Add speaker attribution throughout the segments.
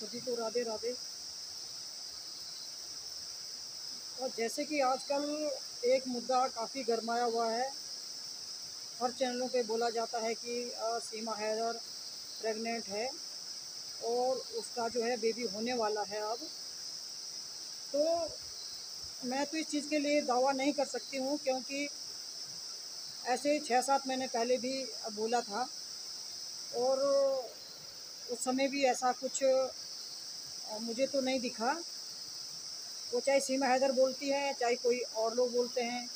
Speaker 1: सभी को राधे राधे। और जैसे कि आजकल एक मुद्दा काफ़ी गरमाया हुआ है, हर चैनलों पे बोला जाता है कि सीमा हैदर प्रेग्नेंट है और उसका जो है बेबी होने वाला है अब। तो मैं तो इस चीज़ के लिए दावा नहीं कर सकती हूँ, क्योंकि ऐसे 6-7 महीने पहले भी बोला था और उस समय भी ऐसा कुछ मुझे तो नहीं दिखा। वो चाहे सीमा हैदर बोलती है, चाहे कोई और लोग बोलते हैं,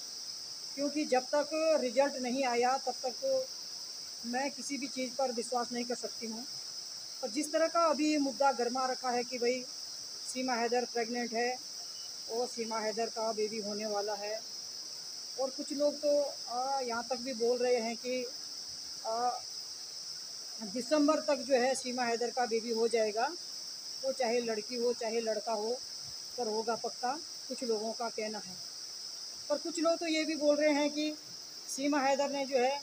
Speaker 1: क्योंकि जब तक रिजल्ट नहीं आया तब तक तो मैं किसी भी चीज़ पर विश्वास नहीं कर सकती हूँ। और जिस तरह का अभी ये मुद्दा गरमा रखा है कि भाई सीमा हैदर प्रेग्नेंट है और सीमा हैदर का बेबी होने वाला है, और कुछ लोग तो यहाँ तक भी बोल रहे हैं कि आ, दिसंबर तक जो है सीमा हैदर का बेबी हो जाएगा, वो चाहे लड़की हो चाहे लड़का हो, पर होगा पक्का, कुछ लोगों का कहना है। पर कुछ लोग तो ये भी बोल रहे हैं कि सीमा हैदर ने जो है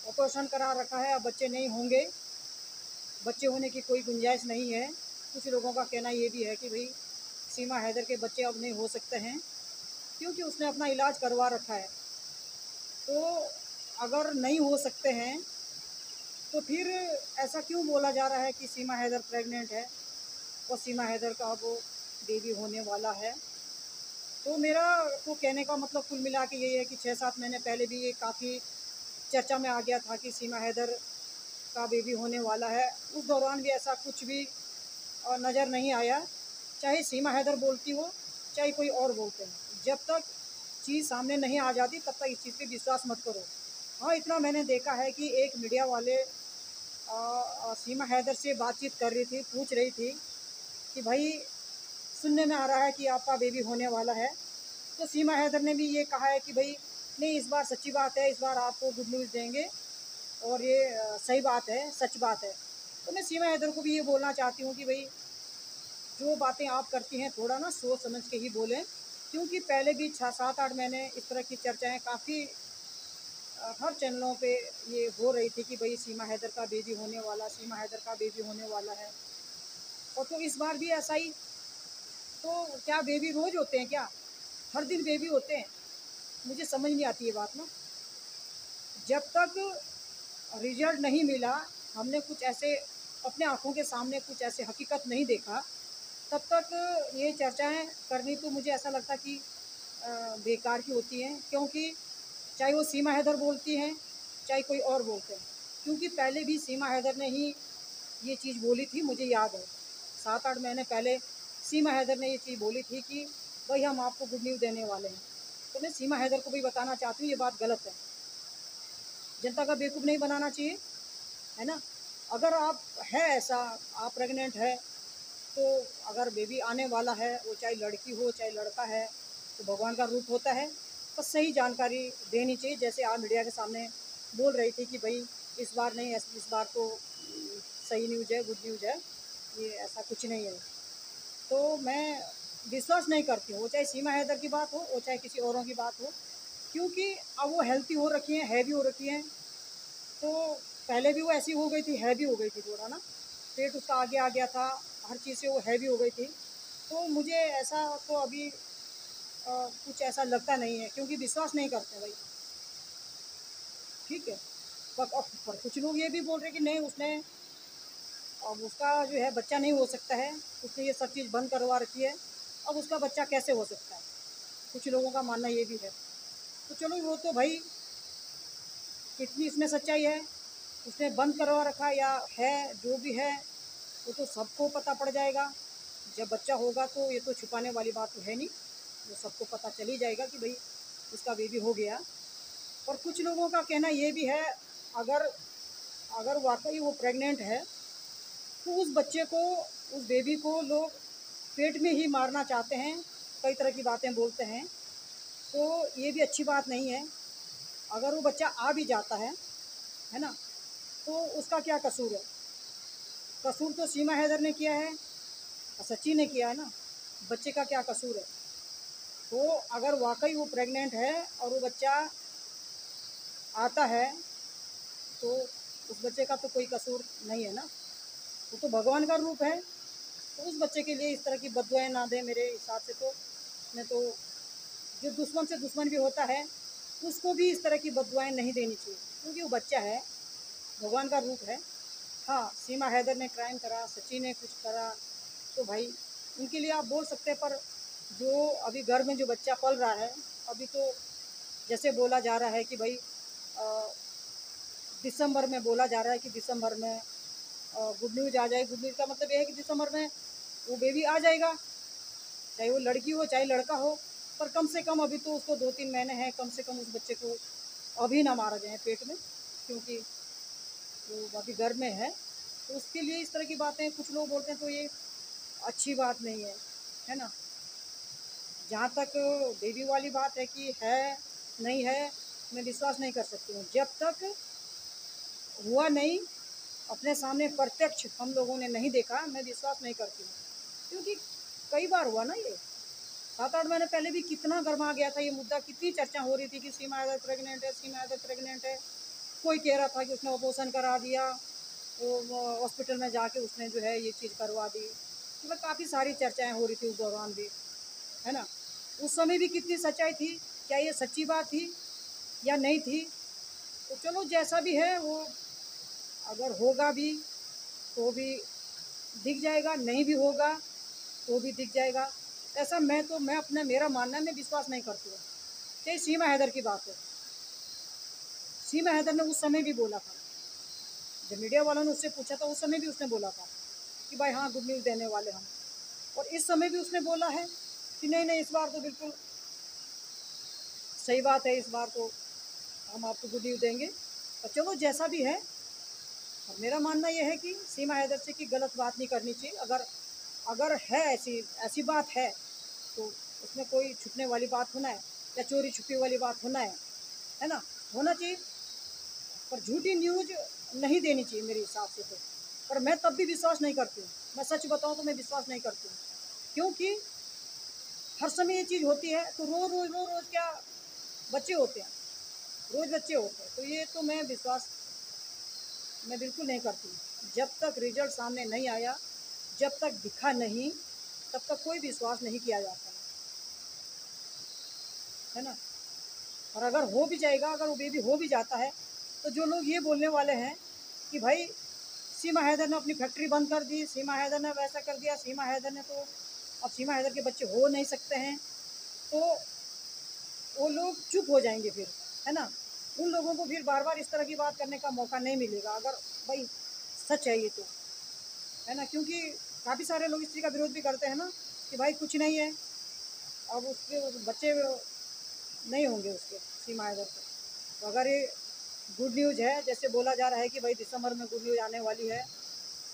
Speaker 1: ऑपरेशन करा रखा है, अब बच्चे नहीं होंगे, बच्चे होने की कोई गुंजाइश नहीं है। कुछ लोगों का कहना ये भी है कि भाई सीमा हैदर के बच्चे अब नहीं हो सकते हैं, क्योंकि उसने अपना इलाज करवा रखा है। तो अगर नहीं हो सकते हैं तो फिर ऐसा क्यों बोला जा रहा है कि सीमा हैदर प्रेग्नेंट है और सीमा हैदर का अब बेबी होने वाला है। तो मेरा तो कहने का मतलब कुल मिला के यही है कि 6-7 महीने पहले भी ये काफ़ी चर्चा में आ गया था कि सीमा हैदर का बेबी होने वाला है। उस दौरान भी ऐसा कुछ भी नज़र नहीं आया, चाहे सीमा हैदर बोलती हो चाहे कोई और बोलते हैं। जब तक चीज़ सामने नहीं आ जाती तब तक इस चीज़ पे विश्वास मत करो। हाँ, इतना मैंने देखा है कि एक मीडिया वाले सीमा हैदर से बातचीत कर रही थी, पूछ रही थी कि भाई सुनने में आ रहा है कि आपका बेबी होने वाला है। तो सीमा हैदर ने भी ये कहा है कि भाई नहीं, इस बार सच्ची बात है, इस बार आपको गुड न्यूज़ देंगे और ये सही बात है, सच बात है। तो मैं सीमा हैदर को भी ये बोलना चाहती हूँ कि भाई जो बातें आप करती हैं थोड़ा ना सोच समझ के ही बोलें, क्योंकि पहले भी 6-7-8 महीने इस तरह की चर्चाएं काफ़ी हर चैनलों पे ये हो रही थी कि भाई सीमा हैदर का बेबी होने वाला, सीमा हैदर का बेबी होने वाला है। और तो इस बार भी ऐसा ही। तो क्या बेबी रोज़ होते हैं क्या? हर दिन बेबी होते हैं? मुझे समझ नहीं आती ये बात ना। जब तक रिजल्ट नहीं मिला, हमने कुछ ऐसे अपने आँखों के सामने कुछ ऐसे हकीकत नहीं देखा, तब तक ये चर्चाएं करनी तो मुझे ऐसा लगता कि बेकार की होती हैं। क्योंकि चाहे वो सीमा हैदर बोलती हैं चाहे कोई और बोलते हैं, क्योंकि पहले भी सीमा हैदर ने ही ये चीज़ बोली थी, मुझे याद है 7-8 महीने पहले सीमा हैदर ने ये चीज़ बोली थी कि भाई हम आपको गुड न्यूज़ देने वाले हैं। तो मैं सीमा हैदर को भी बताना चाहती हूँ ये बात गलत है, जनता का बेवकूफ़ नहीं बनाना चाहिए, है ना। अगर आप है ऐसा, आप प्रेग्नेंट है, तो अगर बेबी आने वाला है, वो चाहे लड़की हो चाहे लड़का है, तो भगवान का रूप होता है। बस सही जानकारी देनी चाहिए, जैसे आप मीडिया के सामने बोल रही थी कि भाई इस बार नहीं, इस बार तो सही न्यूज़ है, गुड न्यूज़ है, ये ऐसा कुछ नहीं है। तो मैं विश्वास नहीं करती हूँ, वो चाहे सीमा हैदर की बात हो वो चाहे किसी औरों की बात हो, क्योंकि अब वो हेल्थी हो रखी हैं, हैवी हो रखी हैं। तो पहले भी वो ऐसी हो गई थी, हैवी हो गई थी थोड़ा ना, पेट उसका आगे आ गया था, हर चीज़ से वो हैवी हो गई थी। तो मुझे ऐसा तो अभी कुछ ऐसा लगता नहीं है, क्योंकि विश्वास नहीं करते भाई, ठीक है। पर कुछ लोग ये भी बोल रहे हैं कि नहीं, उसने अब उसका जो है बच्चा नहीं हो सकता है, उसने ये सब चीज़ बंद करवा रखी है, अब उसका बच्चा कैसे हो सकता है। कुछ लोगों का मानना ये भी है। तो चलो, वो तो भाई कितनी इसमें सच्चाई है, उसने बंद करवा रखा या है, जो भी है वो तो सबको पता पड़ जाएगा। जब बच्चा होगा तो ये तो छुपाने वाली बात तो है नहीं, वो सबको पता चल ही जाएगा कि भाई उसका बेबी हो गया। और कुछ लोगों का कहना ये भी है, अगर अगर वाकई वो प्रेग्नेंट है तो उस बच्चे को, उस बेबी को लोग पेट में ही मारना चाहते हैं, कई तरह की बातें बोलते हैं। तो ये भी अच्छी बात नहीं है। अगर वो बच्चा आ भी जाता है ना, तो उसका क्या कसूर है? कसूर तो सीमा हैदर ने किया है और सच्ची ने किया है ना, बच्चे का क्या कसूर है? तो अगर वाकई वो प्रेग्नेंट है और वो बच्चा आता है, तो उस बच्चे का तो कोई कसूर नहीं है ना। वो तो भगवान का रूप है। तो उस बच्चे के लिए इस तरह की बददुआएँ ना दें मेरे हिसाब से तो। मैं तो जो दुश्मन से दुश्मन भी होता है, उसको भी इस तरह की बददुआएँ नहीं देनी चाहिए, क्योंकि वो बच्चा है, भगवान का रूप है। हाँ, सीमा हैदर ने क्राइम करा, सचिन ने कुछ करा, तो भाई उनके लिए आप बोल सकते हैं, पर जो अभी घर में जो बच्चा पल रहा है, अभी तो जैसे बोला जा रहा है कि भाई दिसंबर में बोला जा रहा है कि दिसंबर में गुड न्यूज़ आ जाए। गुड न्यूज़ का मतलब ये है कि दिसंबर में वो बेबी आ जाएगा, चाहे वो लड़की हो चाहे लड़का हो। पर कम से कम अभी तो उसको 2-3 महीने हैं, कम से कम उस बच्चे को अभी ना मारा जाए पेट में, क्योंकि वो अभी घर में है। तो उसके लिए इस तरह की बातें कुछ लोग बोलते हैं, तो ये अच्छी बात नहीं है ना। जहाँ तक बेबी वाली बात है कि है नहीं है, मैं विश्वास नहीं कर सकती हूँ जब तक हुआ नहीं, अपने सामने प्रत्यक्ष हम लोगों ने नहीं देखा, मैं विश्वास नहीं करती हूँ। क्योंकि कई बार हुआ ना ये, 7-8 महीने पहले भी कितना गर्मा गया था ये मुद्दा, कितनी चर्चा हो रही थी कि सीमा हैदर प्रेग्नेंट है, सीमा हैदर प्रेग्नेंट है। कोई कह रहा था कि उसने ऑपरेशन करा दिया, वो हॉस्पिटल में जाके उसने जो है ये चीज़ करवा दी। मतलब काफ़ी सारी चर्चाएं हो रही थी उस दौरान भी, है ना। उस समय भी कितनी सच्चाई थी, क्या ये सच्ची बात थी या नहीं थी। तो चलो जैसा भी है वो, अगर होगा भी तो भी दिख जाएगा, नहीं भी होगा तो भी दिख जाएगा। ऐसा मैं अपना मेरा मानना है, मैं विश्वास नहीं करती हूँ। चाहे सीमा हैदर की बात हो, सीमा हैदर ने उस समय भी बोला था, जब मीडिया वालों ने उससे पूछा था उस समय भी उसने बोला था कि भाई हाँ गुड न्यूज़ देने वाले हम। और इस समय भी उसने बोला है कि नहीं नहीं इस बार तो बिल्कुल सही बात है, इस बार तो हम आपको गुड न्यूज़ देंगे। और चलो जैसा भी है, और मेरा मानना यह है कि सीमा हैदर से की गलत बात नहीं करनी चाहिए। अगर अगर है ऐसी ऐसी बात तो उसमें कोई छुपने वाली बात होना है या चोरी छुपी वाली बात है ना, होना चाहिए। पर झूठी न्यूज़ नहीं देनी चाहिए मेरे हिसाब से तो। पर मैं तब भी विश्वास नहीं करती हूँ, मैं सच बताऊँ तो मैं विश्वास नहीं करती हूँ, क्योंकि हर समय ये चीज़ होती है। तो रोज़ क्या बच्चे होते हैं, रोज़ बच्चे होते हैं, तो ये तो मैं बिल्कुल नहीं करती। जब तक रिजल्ट सामने नहीं आया, जब तक दिखा नहीं, तब तक कोई विश्वास नहीं किया जाता है ना। और अगर हो भी जाएगा, अगर वो बेबी हो भी जाता है, तो जो लोग ये बोलने वाले हैं कि भाई सीमा हैदर ने अपनी फैक्ट्री बंद कर दी, सीमा हैदर ने वैसा कर दिया, सीमा हैदर ने तो अब सीमा हैदर के बच्चे हो नहीं सकते हैं, तो वो लोग चुप हो जाएंगे फिर, है ना। उन लोगों को फिर बार बार इस तरह की बात करने का मौका नहीं मिलेगा, अगर भाई सच है ये तो, है ना। क्योंकि काफ़ी सारे लोग इस चीज़ का विरोध भी करते हैं ना कि भाई कुछ नहीं है, अब उसके बच्चे नहीं होंगे उसके सीमा हैदर के। तो अगर ये गुड न्यूज़ है, जैसे बोला जा रहा है कि भाई दिसंबर में गुड न्यूज़ आने वाली है,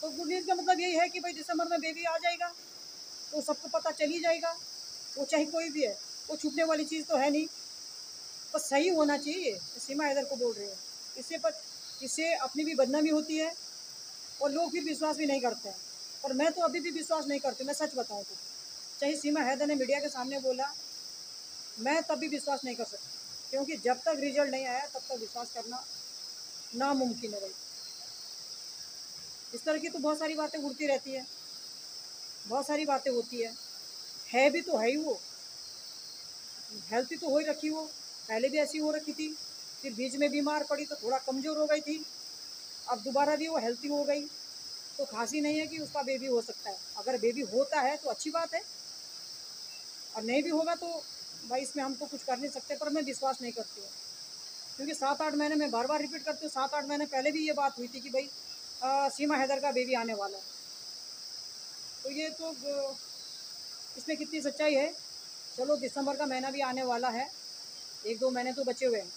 Speaker 1: तो गुड न्यूज़ का मतलब यही है कि भाई दिसंबर में बेबी आ जाएगा, तो सबको पता चल ही जाएगा। वो चाहे कोई भी है, वो छुपने वाली चीज़ तो है नहीं। बस सही होना चाहिए, सीमा हैदर को बोल रहे हैं। इससे अपनी भी बदनामी होती है और लोग फिर विश्वास भी नहीं करते हैं। और मैं तो अभी भी विश्वास नहीं करती, मैं सच बताऊँ तो। चाहे सीमा हैदर ने मीडिया के सामने बोला, मैं तब भी विश्वास नहीं कर सकती, क्योंकि जब तक रिजल्ट नहीं आया तब तक विश्वास करना नामुमकिन है भाई। इस तरह की तो बहुत सारी बातें उड़ती रहती है, बहुत सारी बातें होती है भी तो है ही वो। हेल्थी तो हो ही रखी वो, पहले भी ऐसी हो रखी थी, फिर बीच में बीमार पड़ी तो थोड़ा कमज़ोर हो गई थी, अब दोबारा भी वो हेल्थी हो गई। तो खासी नहीं है कि उसका बेबी हो सकता है। अगर बेबी होता है तो अच्छी बात है, और नहीं भी होगा तो भाई इसमें हम तो कुछ कर नहीं सकते। पर मैं विश्वास नहीं करती हूँ, क्योंकि 7-8 महीने में बार बार रिपीट करती हूँ, 7-8 महीने पहले भी ये बात हुई थी कि भाई सीमा हैदर का बेबी आने वाला है। तो ये तो इसमें कितनी सच्चाई है। चलो दिसंबर का महीना भी आने वाला है, 1-2 महीने तो बचे हुए हैं,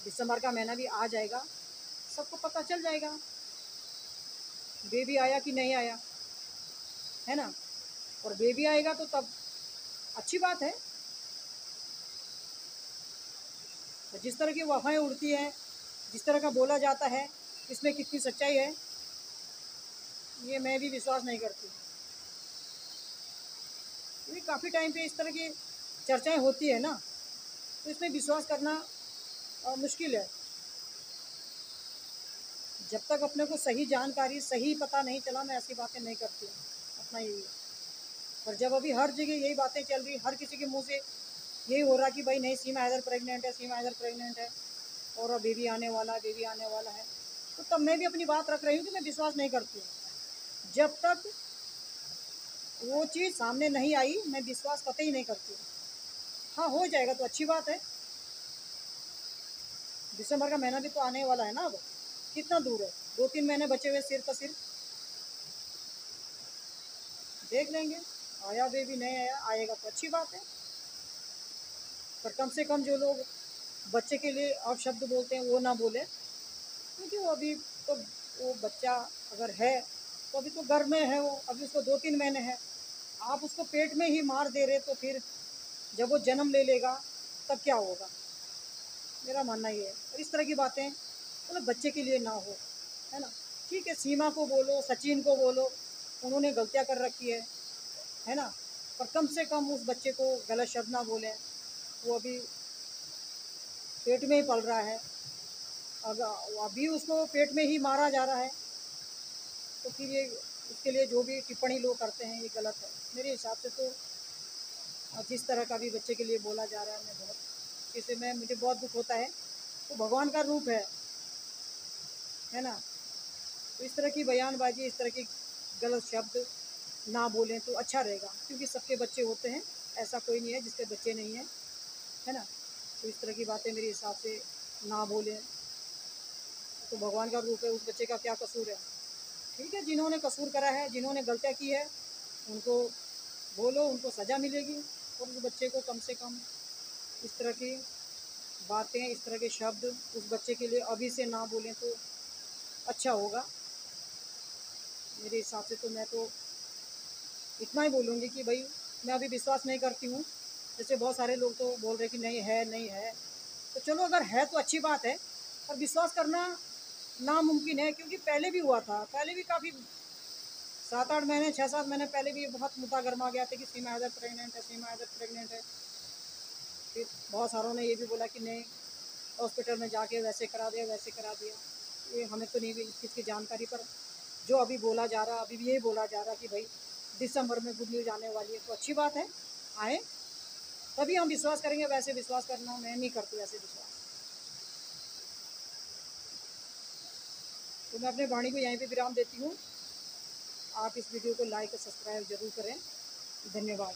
Speaker 1: दिसंबर का महीना भी आ जाएगा, सबको पता चल जाएगा बेबी आया कि नहीं आया, है ना। और बेबी आएगा तो तब अच्छी बात है। तो जिस तरह की अफवाहें उड़ती हैं, जिस तरह का बोला जाता है, इसमें कितनी सच्चाई है ये मैं भी विश्वास नहीं करती, क्योंकि काफ़ी टाइम पे इस तरह की चर्चाएं होती है ना, तो इसमें विश्वास करना मुश्किल है। जब तक अपने को सही जानकारी, सही पता नहीं चला, मैं ऐसी बातें नहीं करती हूँ, अपना यही है। पर जब अभी हर जगह यही बातें चल रही, हर किसी के मुंह से यही हो रहा कि भाई नहीं, सीमा हैदर प्रेग्नेंट है, सीमा हैदर प्रेग्नेंट है, और बेबी आने वाला है, बेबी आने वाला है, तो तब मैं भी अपनी बात रख रही हूँ कि मैं विश्वास नहीं करती हूँ। जब तक वो चीज़ सामने नहीं आई, मैं विश्वास कतई नहीं करती हूँ। हाँ, हो जाएगा तो अच्छी बात है। दिसंबर का महीना भी तो आने वाला है ना, अब कितना दूर है, 2-3 महीने बचे हुए सिर पर सिर, देख लेंगे। आया बेबी, नहीं आया, आएगा तो अच्छी बात है। पर कम से कम जो लोग बच्चे के लिए अपशब्द बोलते हैं वो ना बोले, क्योंकि वो अभी तो, वो बच्चा अगर है तो अभी तो घर में है, वो अभी उसको 2-3 महीने है। आप उसको पेट में ही मार दे रहे, तो फिर जब वो जन्म ले लेगा तब क्या होगा? मेरा मानना ये है। और इस तरह की बातें मतलब बच्चे के लिए ना हो, है ना। ठीक है, सीमा को बोलो, सचिन को बोलो, उन्होंने गलतियाँ कर रखी है ना, पर कम से कम उस बच्चे को गलत शब्द ना बोलें। वो अभी पेट में ही पल रहा है, अगर अभी उसको पेट में ही मारा जा रहा है, तो फिर ये उसके लिए जो भी टिप्पणी लोग करते हैं ये गलत है मेरे हिसाब से। तो जिस तरह का भी बच्चे के लिए बोला जा रहा है, मैं बहुत इसे मैं मुझे बहुत दुख होता है। तो भगवान का रूप है ना। तो इस तरह की बयानबाजी, इस तरह की गलत शब्द ना बोलें तो अच्छा रहेगा, क्योंकि सबके बच्चे होते हैं, ऐसा कोई नहीं है जिसके बच्चे नहीं हैं, है ना। तो इस तरह की बातें मेरे हिसाब से ना बोलें। तो भगवान का रूप है, उस बच्चे का क्या कसूर है? ठीक है, जिन्होंने कसूर करा है, जिन्होंने गलतियाँ की है, उनको बोलो, उनको सज़ा मिलेगी। और उस बच्चे को कम से कम इस तरह की बातें, इस तरह के शब्द उस बच्चे के लिए अभी से ना बोलें तो अच्छा होगा मेरे हिसाब से। तो मैं तो इतना ही बोलूँगी कि भाई मैं अभी विश्वास नहीं करती हूँ। जैसे बहुत सारे लोग तो बोल रहे कि नहीं है, नहीं है, तो चलो अगर है तो अच्छी बात है, पर विश्वास करना नामुमकिन है, क्योंकि पहले भी हुआ था, पहले भी काफ़ी 7-8 महीने, 6-7 महीने पहले भी बहुत मुद्दा गर्मा गया था कि सीमा हैदर प्रेग्नेंट है, सीमा हैदर प्रेग्नेंट है। फिर बहुत सारों ने ये भी बोला कि नहीं, हॉस्पिटल में जाके वैसे करा दिया, वैसे करा दिया। ये हमें तो नहीं भी इस चीज़ की जानकारी, पर जो अभी बोला जा रहा, अभी भी यही बोला जा रहा कि भाई दिसंबर में गुड न्यूज़ आने वाली है, तो अच्छी बात है, आए तभी हम विश्वास करेंगे। वैसे विश्वास करना मैं नहीं करती, वैसे विश्वास। तो मैं अपने वाणी को यहीं पे विराम देती हूँ। आप इस वीडियो को लाइक और सब्सक्राइब जरूर करें। धन्यवाद।